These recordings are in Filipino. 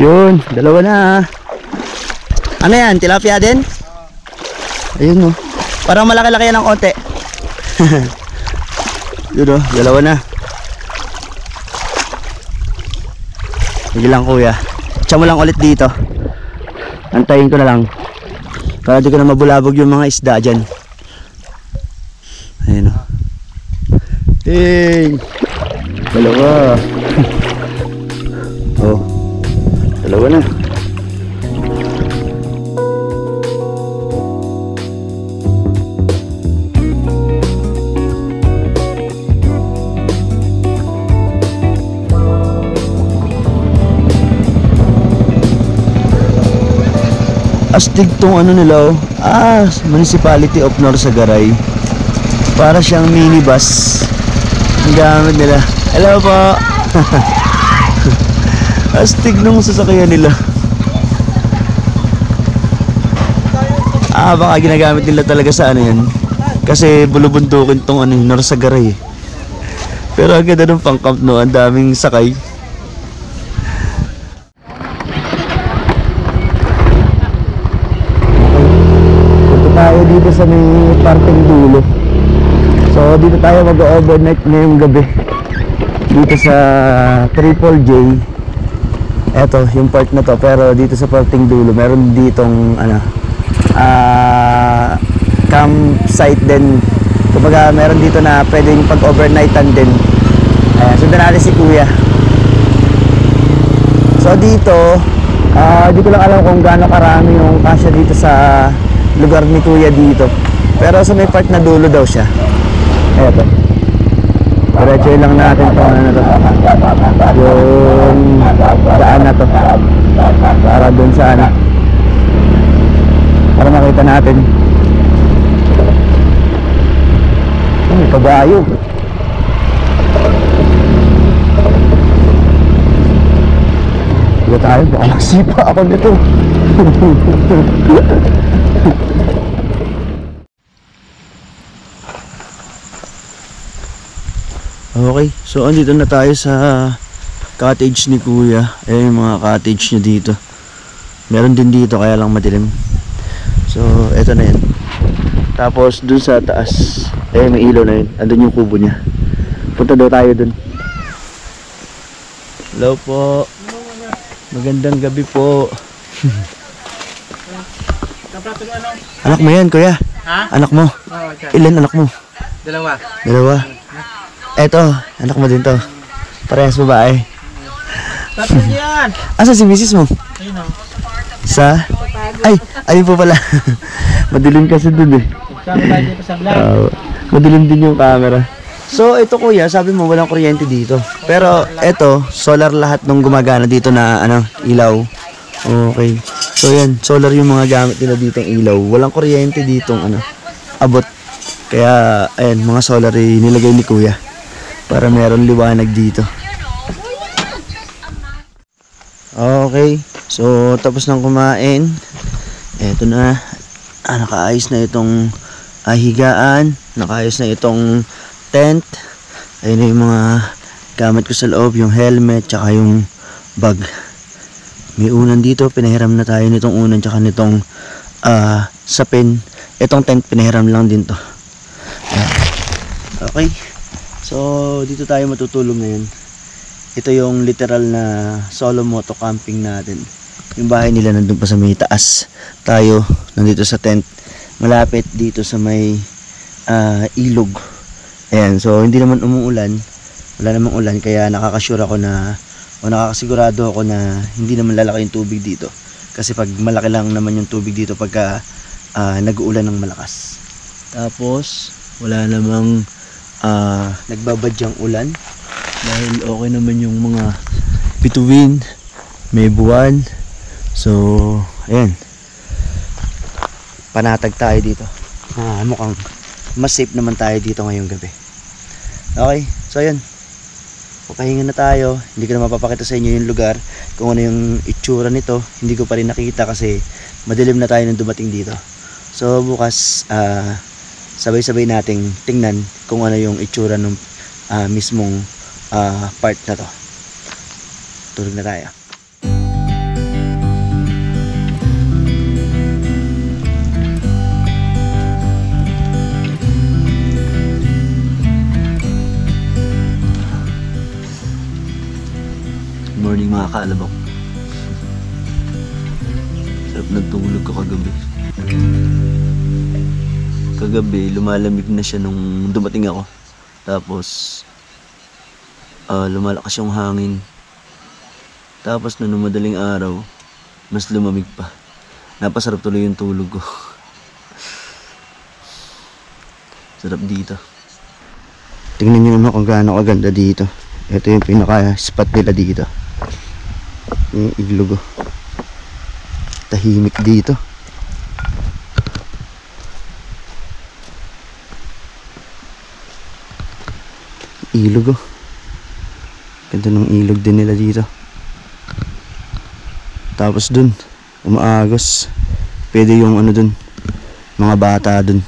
Yun, dalawa na. Ano yan? Tilapia din? Ayun no. Parang malaki-laki yan ng konti. Yun o, dalawa na. Sige lang kuya. Tiyan mo lang ulit dito. Antayin ko na lang. Para di ko na mabulabog yung mga isda dyan. Ayun o. Ting! Dalawa. Oh. Dalawa na. Astig tong ano nila oh. Municipality of Norsagaray. Para siyang minibus. Ang gamit nila. Hello po. Astig nung sasakyan nila. Baka ginagamit nila talaga sa ano yan. Kasi bulubundukin tong ano, Norsagaray. Pero ang ganda ng pang-camp no, ang daming sakay. Tayo dito sa may parting dulo. So dito tayo mag-overnight ngayong gabi. Dito sa Triple J. Eto yung part na to. Pero dito sa parting dulo meron ditong ano, campsite din. Kumbaga meron dito na pwedeng pag-overnightan din. Sundan natin si kuya. So dito di ko lang alam kung gaano karami yung kasya dito sa lugar ni kuya dito. Pero sa may part na dulo daw siya. Eto. Diretso lang natin ito. Ano na to? Yung daan na to. Para dun sa ano. Para makita natin. Ay, kabayo. Diba tayo? Baka magsipa ako nito. Okay, so andito na tayo sa cottage ni kuya. Yung mga cottage niya dito. Meron din dito kaya lang madilim. So eto na yan. Tapos dun sa taas may ilaw na yun. Andun yung kubo niya. Punta daw tayo dun. Hello po. Magandang gabi po. Anak mo yan kuya? Ha? Anak mo? Ilan anak mo? Dalawa. Dalawa? Eto, anak mo din to. Parehas babae. Tatlo yan. Asa si misis mo? Ayun o. Sa? Ay, ayun po pala. Madilim kasi dun eh. Madilim din yung camera. So ito kuya, sabi mo walang kuryente dito. Pero eto, solar lahat nung gumagana dito na ano, ilaw. Okay. So yan, solar yung mga gamit nila ditong ilaw. Walang kuryente ditong ano, abot. Kaya ayan, mga solar nilagay ni kuya para meron liwanag dito. Okay, so tapos nang kumain. Eto na, nakaayos na itong higaan, nakaayos na itong tent. Ayun na yung mga gamit ko sa loob, yung helmet tsaka yung bag. May unan dito, pinahiram na tayo nitong unan tsaka nitong sapin. Itong tent pinahiram lang din to. Okay, so dito tayo matutulog ngayon. Ito yung literal na solo moto camping natin. Yung bahay nila nandun pa sa may taas. Tayo nandito sa tent, malapit dito sa may ilog. Ayan, so hindi naman umuulan, wala namang ulan, kaya nakakasigurado ako na hindi naman lalaki yung tubig dito. Kasi pag malaki lang naman yung tubig dito pagka nag-uulan ng malakas. Tapos wala namang nagbabadyang ulan dahil okay naman yung mga bituin, may buwan. So ayan, panatag tayo dito. Mukhang mas safe naman tayo dito ngayong gabi. Okay, so ayan, papahinga na tayo. Hindi ko na mapapakita sa inyo yung lugar, kung ano yung itsura nito. Hindi ko pa rin nakikita kasi madilim na tayo nung dumating dito. So bukas sabay-sabay nating tingnan kung ano yung itsura ng mismong part na to. Tulog na tayo. Alabang. Sarap ng tulog ko kagabi. Kagabi, lumalamig na siya nung dumating ako. Tapos, lumalakas yung hangin. Tapos, nung madaling araw, mas lumamig pa. Napasarap tuloy yung tulog ko. Sarap dito. Tingnan nyo naman kung gaano kaganda dito. Ito yung pinaka-spot nila dito. Yung ilog. Tahimik dito. Ilog. Ganda ng ilog din nila dito. Tapos dun, umaagos. Pwede yung ano dun, mga bata dun.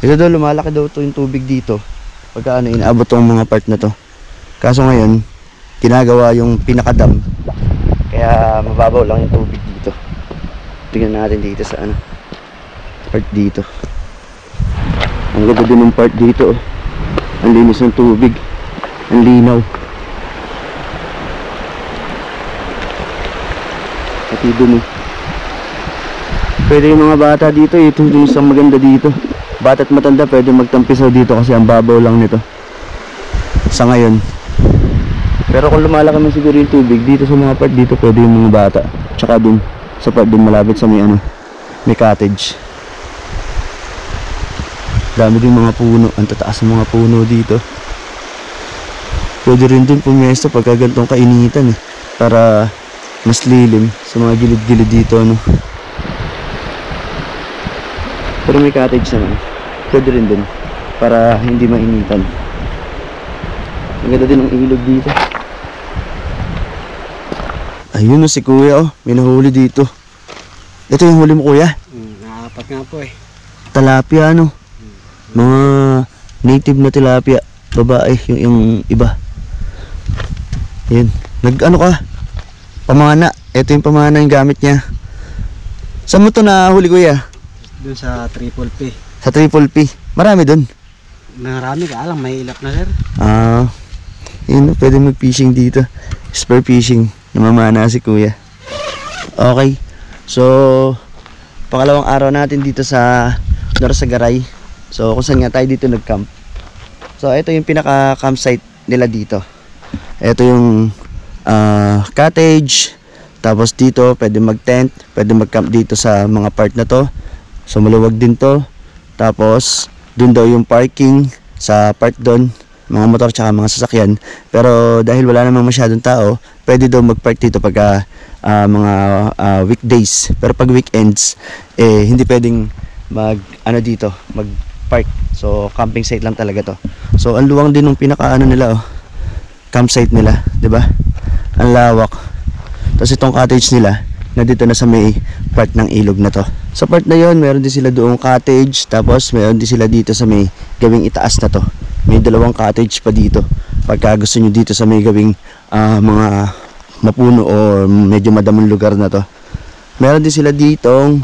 Ito daw, lumalaki daw to yung tubig dito. Pagka ano, inaabot tong mga part na to. Kaso ngayon, ginagawa yung pinakadam. Kaya mababaw lang yung tubig dito. Tingnan natin dito sa ano, part dito. Ang ganda din ng part dito. Ang linis ng tubig. Ang linaw. Pati dun pwede yung mga bata dito. Ito yung isang maganda dito. Bata at matanda pwede magtampisaw dito kasi ang babaw lang nito sa ngayon. Pero kung lumalaki man siguro yung tubig dito sa mga part dito, pwede yung mga bata. Tsaka dun sa part dun malapit sa may ano, may cottage. Dami din mga puno. Ang tataas ng mga puno dito. Pwede rin dun pumesto pagka ganitong kainitan para mas lilim sa mga gilid-gilid dito ano. Pero may cottage naman. Pwede rin dun para hindi mainitan. Ang ganda din ng ilog dito. Ayun si kuya may nahuli dito. Ito yung huli mo kuya? Nakapat nga po eh. Tilapia ano? Mga native na tilapia. Babae yung iba. Ayun. Nag-ano ka? Pamana. Ito yung pamana yung gamit niya. Saan mo ito nahuli kuya? Doon sa Triple P. Sa Triple P. Marami dun. Marami ka alam, may ilap na sir. Yun, pwede mag-fishing dito. Spur fishing. Namamana si kuya. Okay. So, pangalawang araw natin dito sa Norsagaray. So, kung saan nga tayo dito nag-camp. So, ito yung pinaka-campsite nila dito. Ito yung cottage. Tapos dito, pwede mag-tent. Pwede mag-camp dito sa mga part na to. So, maluwag din to. Tapos, dun daw yung parking sa part doon. Mga motor tsaka mga sasakyan. Pero dahil wala namang masyadong tao, pwede daw mag-park dito pagka mga weekdays. Pero pag weekends, hindi pwedeng mag-park. So, camping site lang talaga to. So, ang luwang din ng pinaka nila, campsite nila, 'di ba? Ang lawak. Tapos itong cottage nila, na dito na sa may part ng ilog na to. Sa part na yon, meron din sila doong cottage. Tapos meron din sila dito sa may gawing itaas na to. May dalawang cottage pa dito. Pagka gusto nyo dito sa may gawing mga mapuno o medyo madamong lugar na to. Meron din sila ditong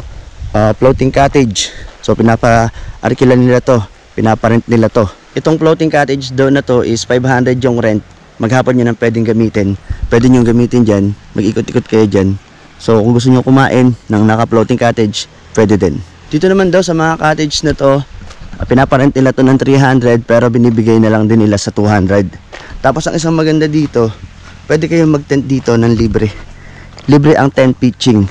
floating cottage. So pinapa-arkilan nila to. Pinapa-rent nila to. Itong floating cottage doon na to is 500 yung rent. Maghapon nyo nang pwedeng gamitin. Pwede nyo gamitin dyan. Mag-ikot-ikot kayo dyan. So kung gusto nyo kumain ng naka-floating cottage, pwede din. Dito naman daw sa mga cottage na to, pinaparent nila to ng 300 pero binibigay na lang din nila sa 200. Tapos ang isang maganda dito, pwede kayong mag-tent dito ng libre. Libre ang tent pitching.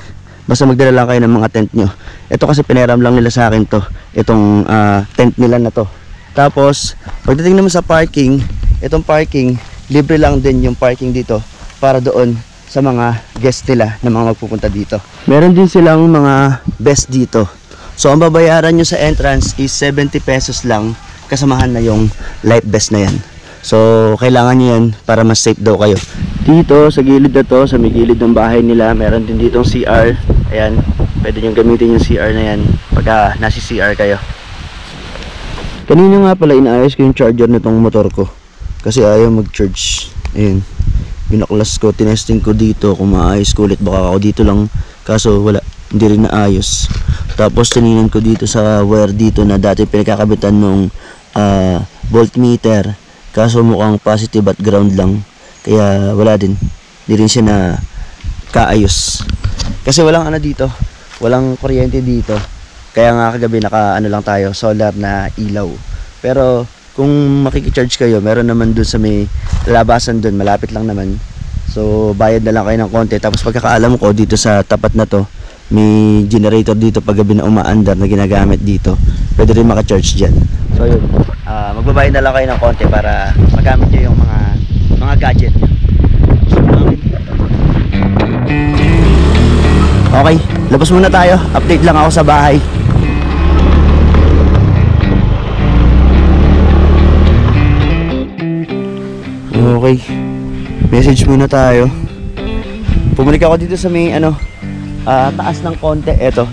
Basta magdala lang kayo ng mga tent nyo. Ito kasi pinaram lang nila sa akin to. Itong tent nila na to. Tapos, pagdating naman sa parking, itong parking, libre lang din yung parking dito para doon sa mga guest nila na mga magpupunta dito. Meron din silang mga best dito. So ang babayaran nyo sa entrance is 70 pesos lang, kasamahan na yung life vest na yan. So kailangan nyo yan para mas safe daw kayo. Dito sa gilid na to, sa may gilid ng bahay nila, meron din ditong CR. Ayan, pwede nyo gamitin yung CR na yan pagka nasi CR kayo. Kanina nga pala inaayos ko yung charger nitong motor ko kasi ayaw mag-charge. Ayan, binaklas ko, tinesting ko dito kung maayos ko ulit. Baka ako dito lang, kaso wala, hindi rin naayos. Tapos tininan ko dito sa wire dito na dati pinagkakabitan nung voltmeter, kaso mukhang positive at ground lang, kaya wala din. Di rin siya na kaayos. Kasi walang ano dito, walang kuryente dito. Kaya nga kagabi naka ano lang tayo, solar na ilaw. Pero kung makikicharge kayo, meron naman dun sa may labasan dun, malapit lang naman. So bayad na lang kayo ng konti. Tapos pagkakaalam ko dito sa tapat na to, may generator dito pag gabi na umaandar na ginagamit dito. Pwede rin maka-charge dyan. So yun, magbabayad na lang kayo ng konti para magamit nyo yung mga gadget nyo. Okay, labas muna tayo. Update lang ako sa bahay. Okay, message muna tayo. Pumalik ako dito sa may taas ng konti. Eto,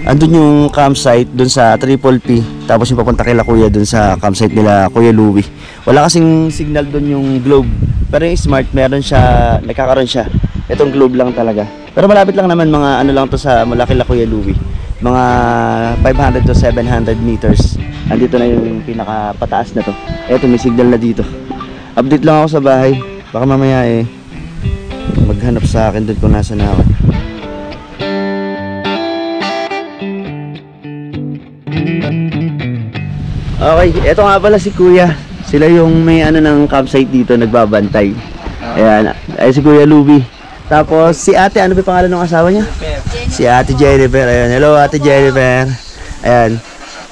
andun yung campsite dun sa Triple P. Tapos yung papunta kila kuya dun sa campsite nila Kuya Louie. Wala kasing signal dun yung globe. Pero yung smart meron siya, nagkakaroon siya. Itong globe lang talaga. Pero malapit lang naman, mga ano lang to sa mula kila Kuya Louie. Mga 500 to 700 meters. Andito na yung pinakapataas na to. Eto, may signal na dito. Update lang ako sa bahay. Baka mamaya maghanap sa akin dun kung nasa na ako. Okay, eto nga pala si Kuya. Sila yung may ano ng campsite dito, nagbabantay. Ayan, ay si Kuya Louie. Tapos si ate, ano ba pangalan ng asawa niya? Si ate Jennifer. Ayan, hello ate Jennifer. Ayan.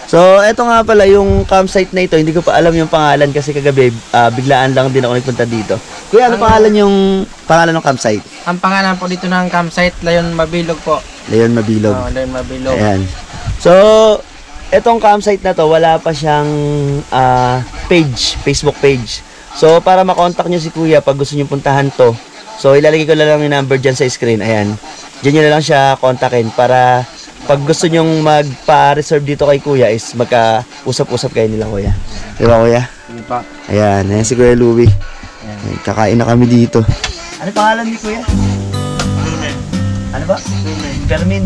So, eto nga pala yung campsite na ito. Hindi ko pa alam yung pangalan kasi kagabi biglaan lang din ako nagpunta dito. Kuya, ano pangalan ng campsite? Ang pangalan po dito ng campsite, Layon Mabilog po. Layon Mabilog. Oh, Layon Mabilog. Ayan. So, etong campsite na to, wala pa siyang page, Facebook page. So, para makontak nyo si Kuya pag gusto nyo puntahan to, so ilalagay ko lang yung number dyan sa screen. Ayan. Diyan nyo na lang siya kontakin para pag gusto nyong magpa-reserve dito kay Kuya is magka-usap-usap kayo nila Kuya. Diba Kuya? Diba? Ayan, ayan si Kuya Louie. Ayan, kakain na kami dito. Ano pangalan ni Kuya? Fermin. Ano ba? Fermin.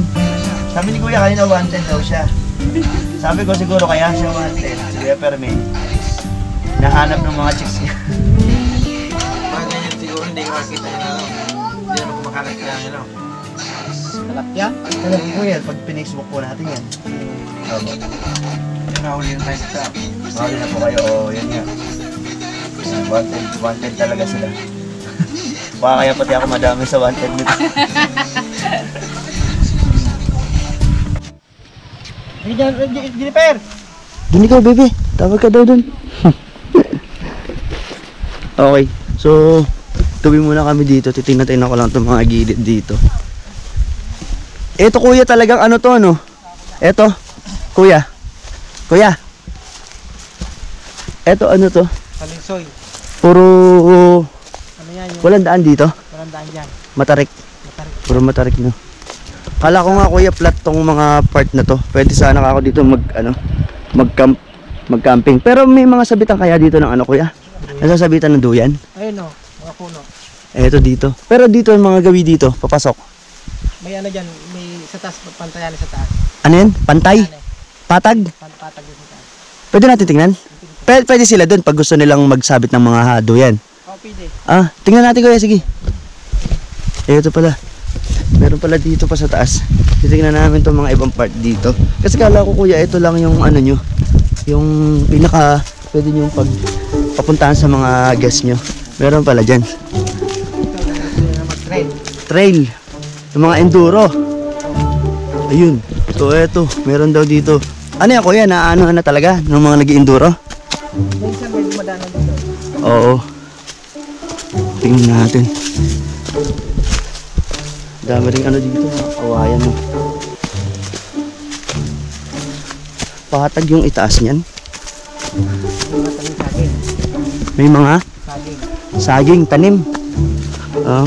Sabi ni Kuya kanina wanted daw siya. Sabi ko siguro kaya siya wanted. Si Kuya Fermin. Nahanap ng mga chicks niya. Bakit yun siguro hindi ko makikita yun ano? Hindi naman kumakakita yun ano? Talapya? Alam ko yan, pag pinisbook po natin yan. Opo. Yung nahuli yung time stop. Mahali na po kayo, yan nga. Wanted talaga sila. Baka kaya pati ako madami sa wanted nito. Jennifer! Dun ikaw, baby. Tawag ka daw dun. Okay, so tuloy muna kami dito. Titingnan ko lang itong mga gilid dito. Ito Kuya talagang ano to no? Ito, Kuya. Kuya. Ito ano to? Kalinsoy. Puro Ano yan yung walang daan dito. barandaan dyan? Matarik. Matarik. Puro matarik no. Kala ko nga Kuya flat tong mga part na to. Pwede sana ako dito mag-camping. Pero may mga sabitan kaya dito ng ano Kuya? Nasasabitan ng duyan. Ayun o, mga puno. Eto dito. Pero dito yung mga gawi dito, papasok. May ano dyan, may sa taas, pantayan sa taas. Ano yan? Pantay? Patag? Patag din sa taas. Pwede natin tingnan? Pwede sila doon pag gusto nilang magsabit ng mga duyan. Oh, pwede. Tingnan natin Kuya, sige. Ito pala. Meron pala dito pa sa taas. Titingnan namin itong mga ibang part dito. Kasi kala ko Kuya, ito lang yung ano nyo. Yung pinaka, pwede nyo papuntahan sa mga guests nyo. Meron pala dyan. Trail. Yung mga enduro. Ayun. So eto, meron daw dito. Ano yan Kuya, naano na talaga ng mga nag-enduro? Minsan may dumadaanan dito. Oo. Tingnan natin. Dami rin ano dito, mga kawayan no. Patag yung itaas niyan. Mga tanim saging. May mga Saging. saging, tanim. Oo.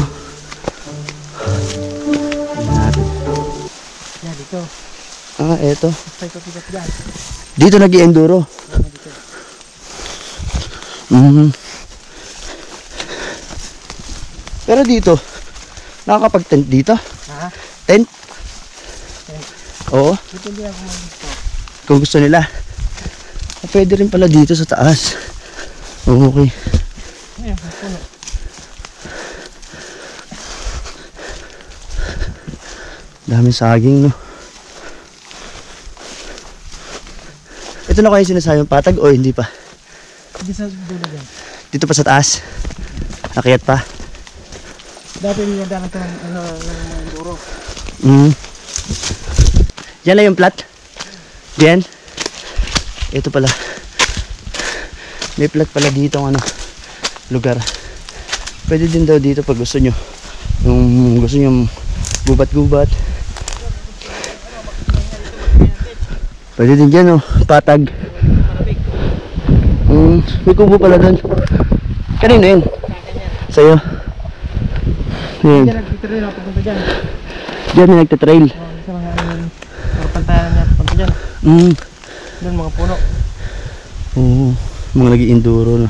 Tingnan natin. Yan, dito. Eto. Basta ito dyan. Dito nag-enduro. Yan, dito. Pero dito, nakakapag-tent dito. Ha? Tent? Oo, Dito hindi ako mag-gusto. kung gusto nila. Pwede rin pala dito sa taas. Okay. Ayan, may puno. Daming saging, no? Ito na kayo sinasayang patag o hindi pa? Hindi sa dulo dyan. Dito pa sa taas? Akyat pa? Dati yung daan ito ng duro. Yan na yung plat? Yan? Ito pala. May plat pala dito ang lugar. Pwede din daw dito pag gusto nyo. Yung gusto nyo gubat-gubat. Pwede din dyan, oh, patag. May kubo pala doon. Kanino yun? Sa'yo? Yan. Diyan nagtitrail ako punta dyan. Diyan may nagtitrail. Sa mga pantayan niya punta dyan. Doon mga puno. Oo, mga nag-i-enduro, no?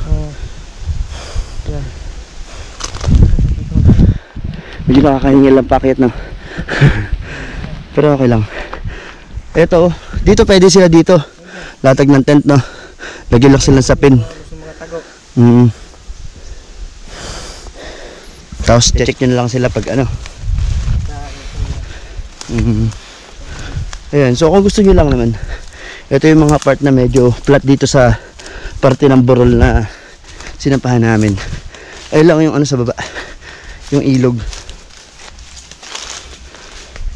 Yan. Medyo makakahingil lang paket, no? Pero okay lang. Eto, dito pwede sila dito. Latag ng tent, no? Lagyan lang silang sapin. Gusto mga tago. Tapos check nyo na lang sila pag ano. Ayan, so kung gusto nyo lang naman, ito yung mga part na medyo flat dito sa parte ng burol na sinampahan namin. Ayun lang yung ano sa baba, yung ilog.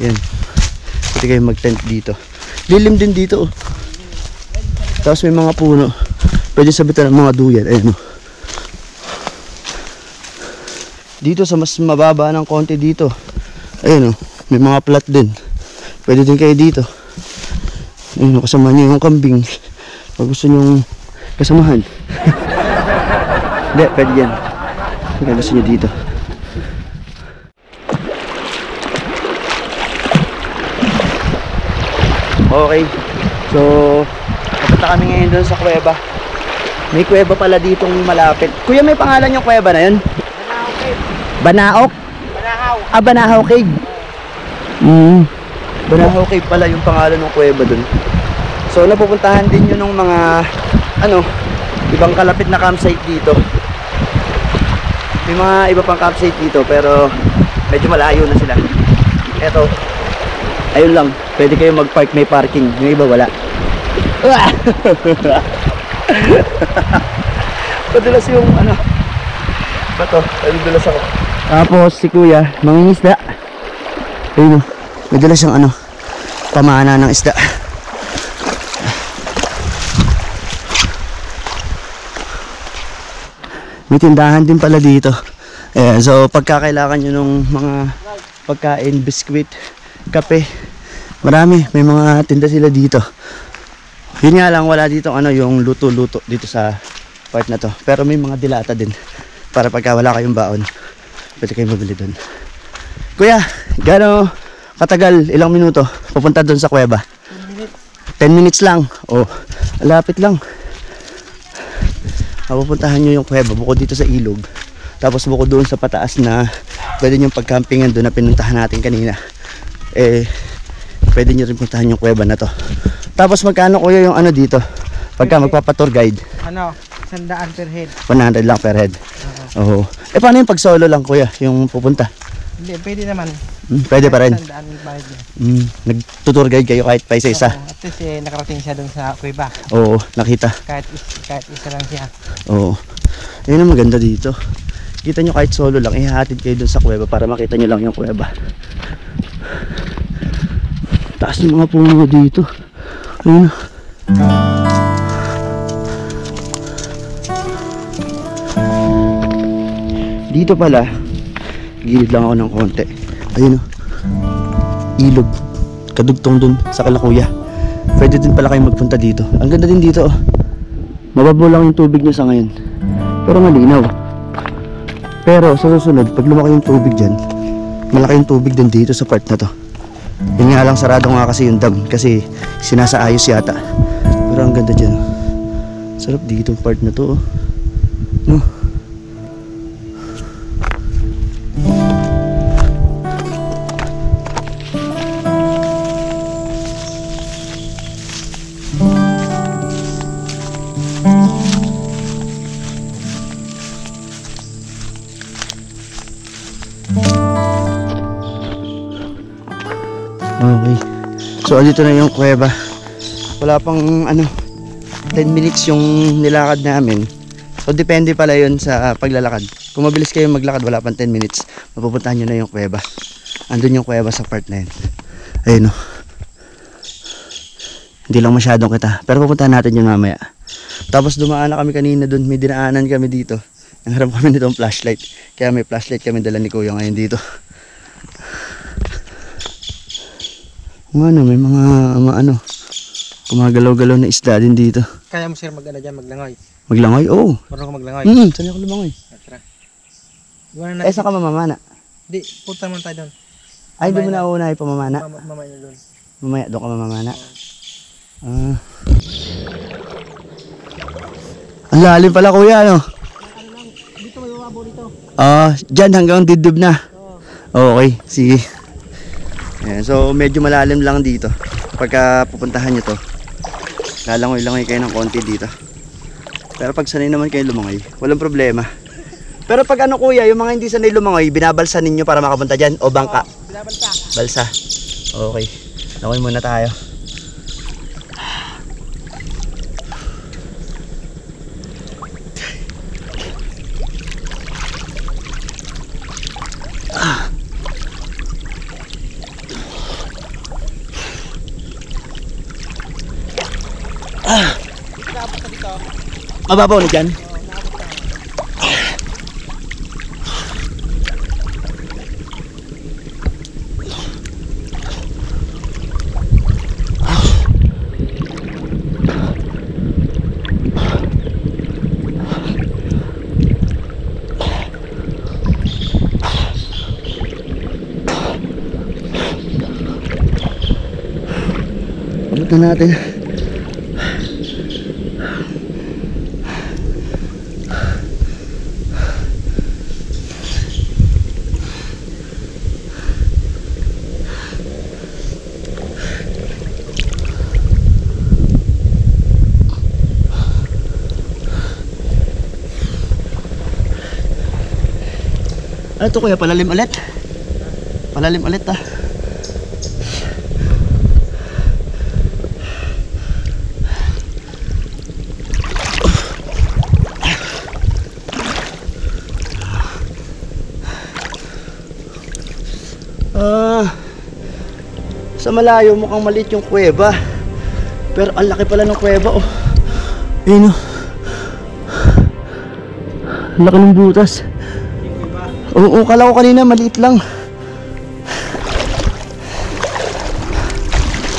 Yan, pwede kayo mag tent dito. Lilim din dito, oh. Tapos may mga puno, pwede sabitan ng mga duyan. Ayun, oh. Dito sa mas mababa ng konti dito, ayun, oh, may mga plat din. Pwede din kayo dito. Ayun, kasama nyo yung kambing pag gusto nyo kasamahan. Hindi, pwede yan pag gusto nyo dito. Okay, so papunta kami ngayon doon sa kuweba. May kuweba pala ditong malapit. Kuya, may pangalan yung kuweba na yun? Banaok? Banahaw. Ah, Banahaw Cave. Banahaw Cave pala yung pangalan ng kuweba dun. So napupuntahan din yun ng mga ibang kalapit na campsite dito. May mga iba pang campsite dito pero medyo malayo na sila. Eto, ayun lang, pwede kayo mag-park, may parking. Yung iba wala. Padulas yung bato, padulas ako. Tapos si kuya, mangingisda. Ayun, may dala siyang pamana ng isda. May tindahan din pala dito. Ayan, so pagkakailangan nyo ng mga pagkain, biskwit, kape, marami, may mga tinda sila dito. Yun nga lang, wala dito yung luto-luto dito sa part na to. Pero may mga dilata din para pagka wala kayong baon, pwede kayo mabili doon. Kuya, gaano katagal, ilang minuto pupunta doon sa kuweba? 10 minutes. 10 minutes lang. Oh, lapit lang. Pupuntahan nyo yung kuweba bukod dito sa ilog. Tapos bukod doon sa pataas na pwede nyo pagcampingan doon na pinuntahan natin kanina. Pwede nyo rin puntahan yung kuweba na to. Tapos magkano kuya yung dito? Pagka magpapatour guide? 100 per head. 100 lang per head. Oo. Paano yung pag solo lang kuya, yung pupunta? Hindi, pwede naman. Pwede pa rin. 100 bayad niya. Nag-tour guide kayo kahit pa isa-isa? At least nakarating siya doon sa kuweba. Oo, nakita. Kahit isa lang siya. Oo. Ayun ang maganda dito. Kita nyo kahit solo lang, ihahatid kayo dun sa kuweba para makita nyo lang yung kuweba. Taas yung mga puno dito. Ayun. Dito pala, gilid lang ako ng konti. Ayun, ilog. Kadugtong dun sa Kalakuya. Pwede din pala kayo magpunta dito. Ang ganda din dito, oh. Mababaw lang yung tubig nyo sa ngayon, pero malinaw. Pero sa susunod, pag lumaki yung tubig dyan, malaki yung tubig din dito sa part na to. Yun nga lang, sarado nga kasi yung dam kasi sinasaayos yata. Pero ang ganda dyan, oh. Sarap dito yung part na to, oh. No? Okay. So, dito na yung kuweba. Wala pang 10 minutes yung nilakad namin. So, depende pala yun sa paglalakad. Kung mabilis kayo maglakad, wala pang 10 minutes, mapupuntahan nyo na yung kuweba. Andun yung kuweba sa part na yun. Ayun o. Hindi lang masyadong kita. Pero pupuntahan natin yun mamaya. Tapos dumaan na kami kanina dun. May dinaanan kami dito. Nangharap kami nitong flashlight. Kaya may flashlight kami dala ni Kuya ngayon dito. Kung ano, may mga gumagalaw-galaw na isda din dito. Kaya mo sir dyan, maglangoy. Maglangoy? Oo. Marunong ka maglangoy. Saan ako lumangoy? Tara. Iwanan natin. Saan ka mamamana? Di, punta naman tayo doon. Ay, doon mo na una ay pamamana. Mamaya na doon. Mamaya, doon ka mamamana. Ang lalim pala kuya, ano? Dito may mababaw dito. Dyan hanggang dibdib na. Okay, sige. Ayan, so medyo malalim lang dito. Pagka pupuntahan nyo to, lalangoy-langoy kayo ng konti dito. Pero pag sanay naman kayo lumangoy, walang problema. Pero pag kuya, yung mga hindi sanay lumangoy, binabalsa ninyo para makapunta dyan o bangka? Binabalsa. Balsa. Okay. Langoy muna tayo. Mababaw na dyan? Abot na natin. Ano to kuya? Palalim ulit? Palalim ulit ah. Sa malayo mukhang maliit yung kuweba. Pero ang laki pala ng kuweba oh. Ayun oh. Ang laki ng butas. Oo, kala ko kanina maliit lang.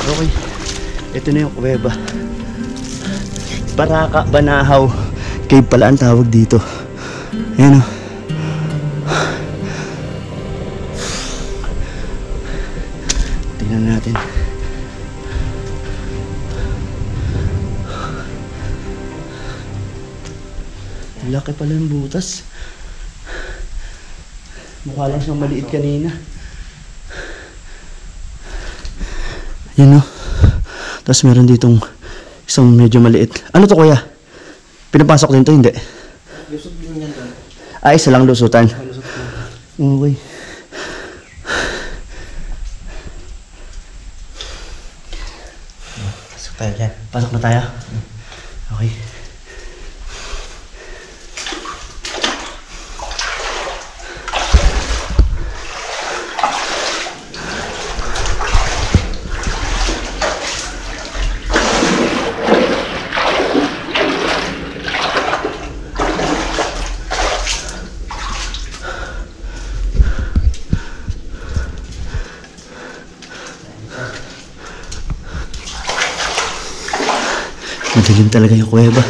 Okay. Ito na yung kuweba. Baraka Banahaw Cave pala ang tawag dito. Ayan oh. Tingnan natin. Laki pala ng butas. Mukha lang siyang maliit kanina. Yan o. Tapos meron ditong isang medyo maliit. Ano to kuya? Pinapasok din to, hindi? Lusot din yan doon. Isa lang lusutan. Lusot din. Okay. Pasok tayo dyan. Pasok na tayo? Okay. Madilim talaga yung kuweba.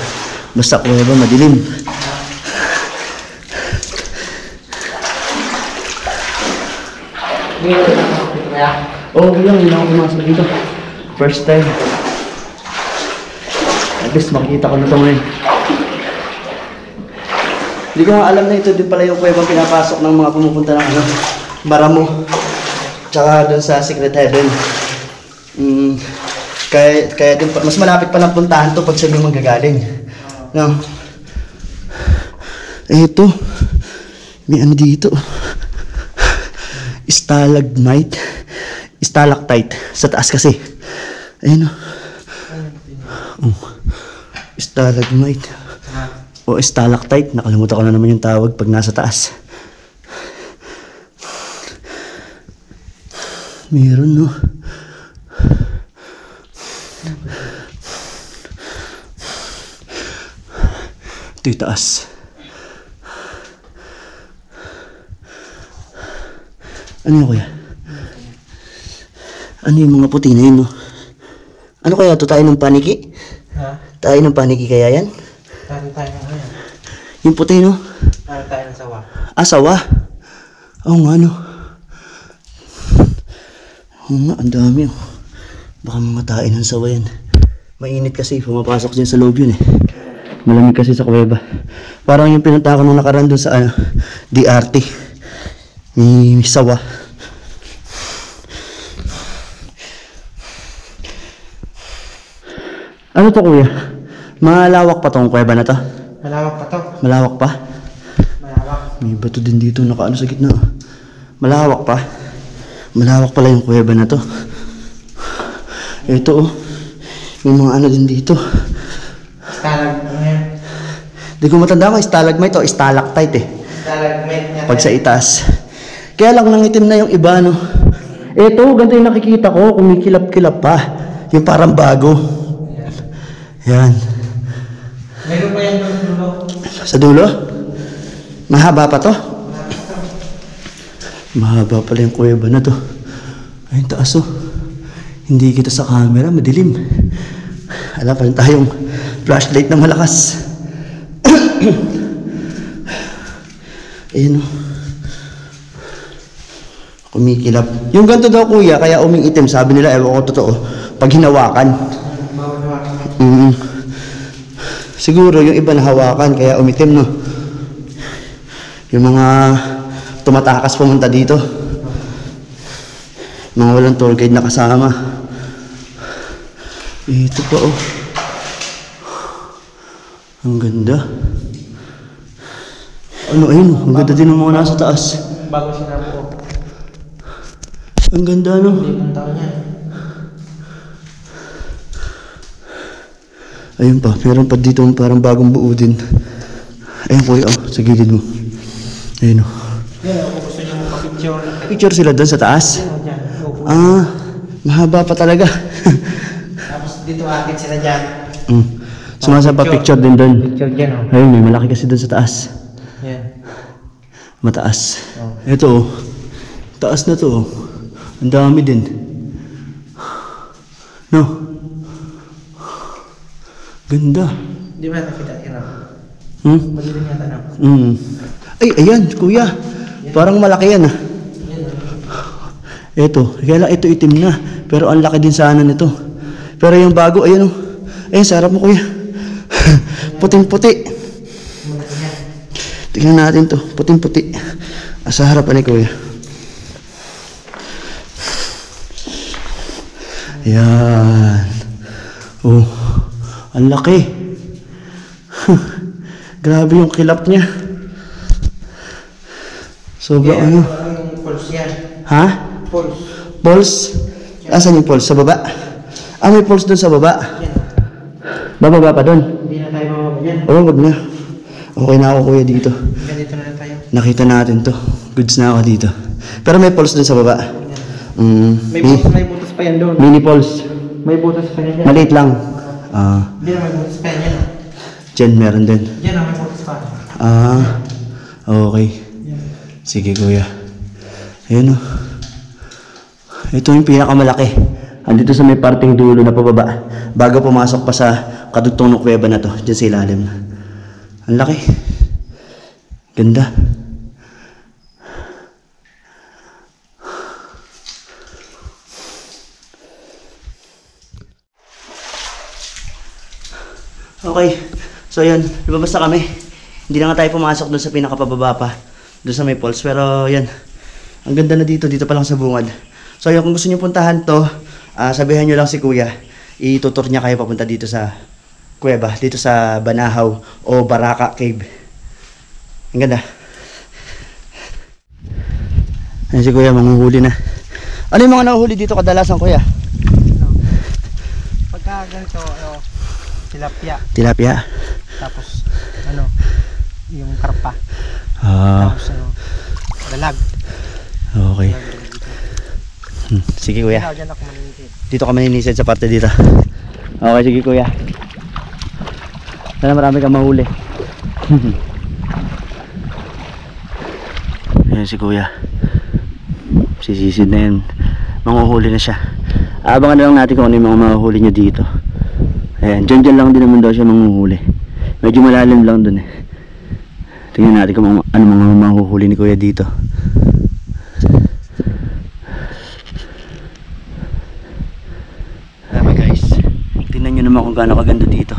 Basta kuweba, madilim. Oo, lang. Hindi ako pumasok dito. First time. At least makikita ko na ito ngayon. Hindi ko nga alam na ito din pala yung kuweba pinapasok ng mga pumupunta ng Maramo. Tsaka dun sa Secret Heaven. Kaya din, mas malapit pa ng puntahan to pag sabi manggagaling. No? Ito. May ano dito. Stalagmite. Stalactite. Sa taas kasi. Ayun o. Stalagmite. O stalactite. Nakalimutan ko na naman yung tawag pag nasa taas. Meron no. Ito yung taas. Ano yun, kuya? Ano yung mga puti na yun, no? Ano kaya ito? Tayo ng paniki? Ha? Tayo ng paniki kaya yan? Tayo ng ngayon. Yung puti, no? Tayo ng sawa. Sawa? Oo nga, no? Oo nga, ang dami, oh. Baka mamatain ng sawa yan. Mainit kasi, pumapasok dyan sa loob yun, eh. Malamig kasi sa kuweba. Parang yung pinunta ko nung nakaraan dun sa, DRT. May sawa. Ano to, kuya? Malawak pa tong kuweba na to? Malawak pa to. Malawak pa? Malawak. May bato din dito, nakaano sa gitna. Malawak pa? Malawak pala yung kuweba na to. Ito, oh. May mga ano din dito. Stalagmite. Di ko matanda kung stalagmite o stalactite, eh. Stalagmite niya. Pag sa itaas. Kaya lang nangitim na yung iba, no? Ito, ganito yung nakikita ko. Kumikilap-kilap pa. Yung parang bago. Yan. Meron pa yan doon sa dulo. Sa dulo? Mahaba pa to? Mahaba pala yung kuweba na to. Ay, taas, oh. Hindi kita sa camera, madilim. Wala pa rin tayong flashlight na malakas. Ayun, oh. Kumikilap. Yung ganito daw, kuya, kaya uming itim, sabi nila, ewan ko totoo, pag hinawakan. Bawal hawakan. Siguro yung iba nahawakan, kaya umitim, no? Yung mga tumatakas pumunta dito. Mga walang tour guide na kasama. Ito pa, oh. Ang ganda. Ano, ayun, oh. Ang ganda din ng mga nasa taas. Bago sinabi ko. Ang ganda, no? Hindi pang taon yan. Ayun pa, meron pa dito parang bagong buo din. Ayun, kuya, oh, sa gilid mo. Ayun, oh. Yan, kung gusto niyo magpa-picture. Picture sila doon sa taas? Yan, opo. Mahaba pa talaga. Tapos dito akit sila dyan. Sumasapa picture din doon. Picture dyan, oh. Ayun, may malaki kasi doon sa taas. Yan. Mataas. Oh. Ito, oh. Taas na to, oh. Ang dami din. No? Ganda. Di ba nakita yun, Hmm? madilim yata, no? Ay, ayan, kuya. Parang malaki yan, ah. Yan, Ito, kaya lang ito itim na. Pero ang laki din sana nito. Pero yung bago, ayun, oh. Ayun, sa harap mo, kuya. Puting-puti. malaki yan. Tingnan natin to. Puting-puti. Sa harapan ni kuya. Ayan. Oh, ang laki. Grabe yung kilap niya. Sobrang ano. Yung pulse yan. Ha? Pulse. Pulse? Asan yung pulse? Sa baba? May pulse doon sa baba. Yan. Bababa pa doon. Hindi na tayo mababa dyan. Oo, wag na. Okay na ako, kuya, dito. Ganito na lang tayo. Nakita natin to. Goods na ako dito. Pero may pulse doon sa baba. May butas pa yan doon. Mini pulse. May butas pa yan dyan. Maliit lang. Hindi na may butas pa yan dyan. Dyan meron din. Dyan na may butas pa. Okay. Yan. Sige, kuya. Ayun, oh. Ito yung pinakamalaki. Andito sa may parting dulo na pababa. Bago pumasok pa sa kadugtong ng kuweba na to. Dyan sa ilalim. Ang laki. Ganda. Okay. So yan, lumabas na kami. Hindi na nga tayo pumasok doon sa pinakapababa pa. Doon sa may falls. Pero yan, ang ganda na dito. Dito pa lang sa bungad. So yan, kung gusto nyo puntahan to, sabihan nyo lang si kuya. Itutur niya kayo papunta dito sa kuweba. Dito sa Banahaw o Baraka Cave. Ang ganda. Ayan si kuya, manguhuli na. Ano yung mga nahuhuli dito kadalasan, kuya? Ano? Pagka ganito, tilapia. Tilapia. Tapos, yung karpa. Ah, Tapos, dalag. okay. Dalag dito. Sige, kuya. Ikaw, dyan ako maninisid. Dito ka maninisid sa parte dito. Okay, sige, kuya. Sana marami kang mahuli. Ayan si kuya. Sisisid na yan. Manguhuli na siya. Abangan na lang natin kung ano yung mga mahuhuli niya dito. Ayan, dyan lang din naman daw siya manguhuli. Medyo malalim lang dun eh. Tingnan natin kung ano mga mahuhuli ni kuya dito. Grabe guys. Tingnan nyo naman kung gaano kaganda dito.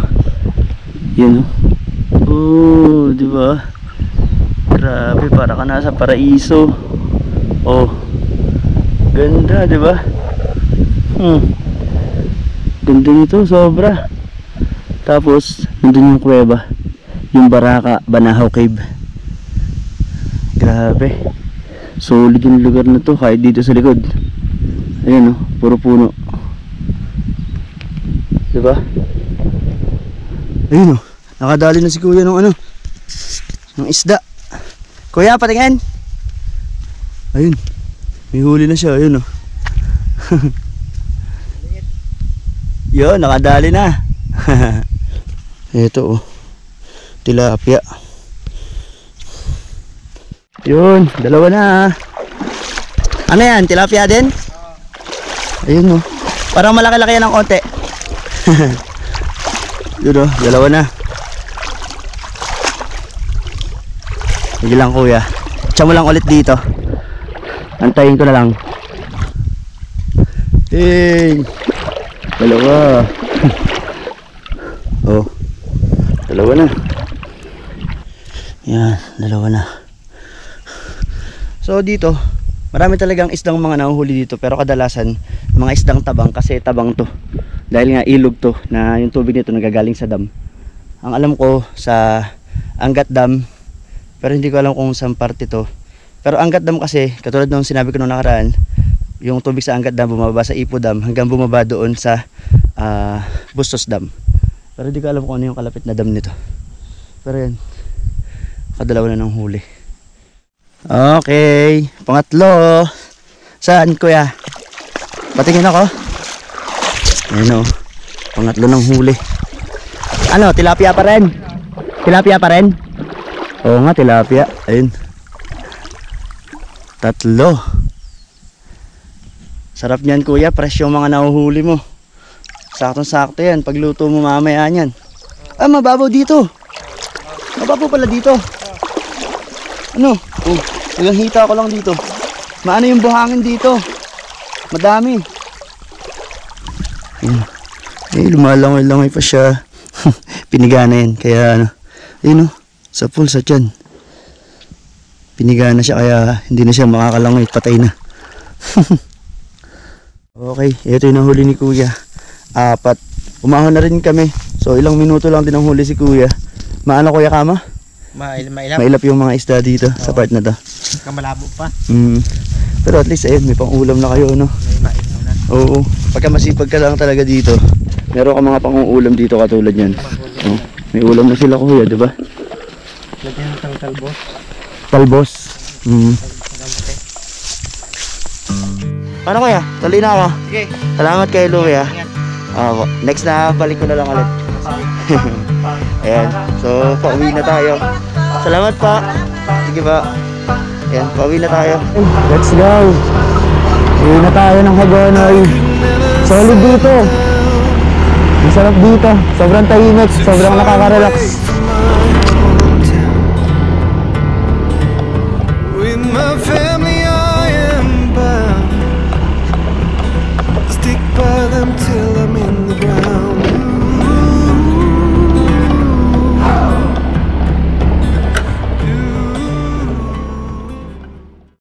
Yan oh. Di ba? Grabe, para ka nasa paraiso. Oh. Ganda, di ba? Ganda nito, sobra. Tapos, nandun yung kuweba. Yung Baraka, Banahaw Cave. Grabe. Solid yung lugar na to, kahit dito sa likod. Ayan oh, puro puno. Di ba? Ayun oh. Nakadali na si kuya ng ng isda. Kuya, patingin. Ayun. May huli na siya, ayun oh. Yun, nakadali na. Ito oh. Tilapia. Yun, dalawa na. Ano yan? Tilapia din? Ayun oh. Parang malaki-laki yan ng konti. Yun oh, dalawa na. Sige lang kuya. Tiyan mo lang ulit dito. Antayin ko na lang. Ting! Dalawa. Oh. Dalawa na. Yan, dalawa na. So dito, marami talagang isdang mga nahuhuli dito, pero kadalasan mga isdang tabang kasi tabang to. Dahil nga ilog to na yung tubig nito nagagaling sa dam. Ang alam ko sa Angat Dam, pero hindi ko alam kung saan parte to. Pero Angat Dam kasi, katulad ng sinabi ko nung nakaraan, yung tubig sa Angat Dam bumaba sa Ipo Dam hanggang bumaba doon sa Bustos Dam. Pero hindi ko alam kung ano yung kalapit na dam nito. Pero yan, kadalawa na ng huli. Okay, pangatlo. Saan kuya? Patingin ako. Ayun o, pangatlo ng huli. Ano, tilapia pa rin? Tilapia pa rin? Oo nga, tilapia. Ayun. Tatlo. Sarap niyan kuya, fresh yung mga nahuhuli mo. Saktong-sakto yan, pagluto mo mamaya yan. Ah, mababaw dito. Mababaw pala dito. Ano? Oh, naghihita ko lang dito. Maano yung buhangin dito? Madami. Ayun. Eh, lumalangoy-langoy pa siya. Pinigana yan, kaya ano. Ayun oh, sa pool, sa tiyan. Pinigana siya, kaya hindi na siya makakalangoy, patay na. Okay, ito yung nahuli ni kuya. 4. Umahon na rin kami. So ilang minuto lang din ang huli si kuya. Maano kuya kama? Mailap. Mailap yung mga isda dito sa part na to. Kamalabo pa. Pero at least ayun, may pang ulam na kayo, no? May mailaw na. Oo. Pagka masipag ka lang talaga dito, meron ka mga pang-uulam dito katulad yan. Oh, may ulam na sila kuya, di ba? Lagyan ng talbos. Talbos. Ano kuya? Tuloy na ako. Sige. Salamat kay Luya. Next na balik ko na lang ulit. Ayan. So, pauwi na tayo. Salamat pa. Sige ba? Ayan, pauwi na tayo. Let's go. Uwi na tayo ng Hagonoy. Solid dito. Masarap dito. Sobrang tahimik. Sobrang nakaka-relax.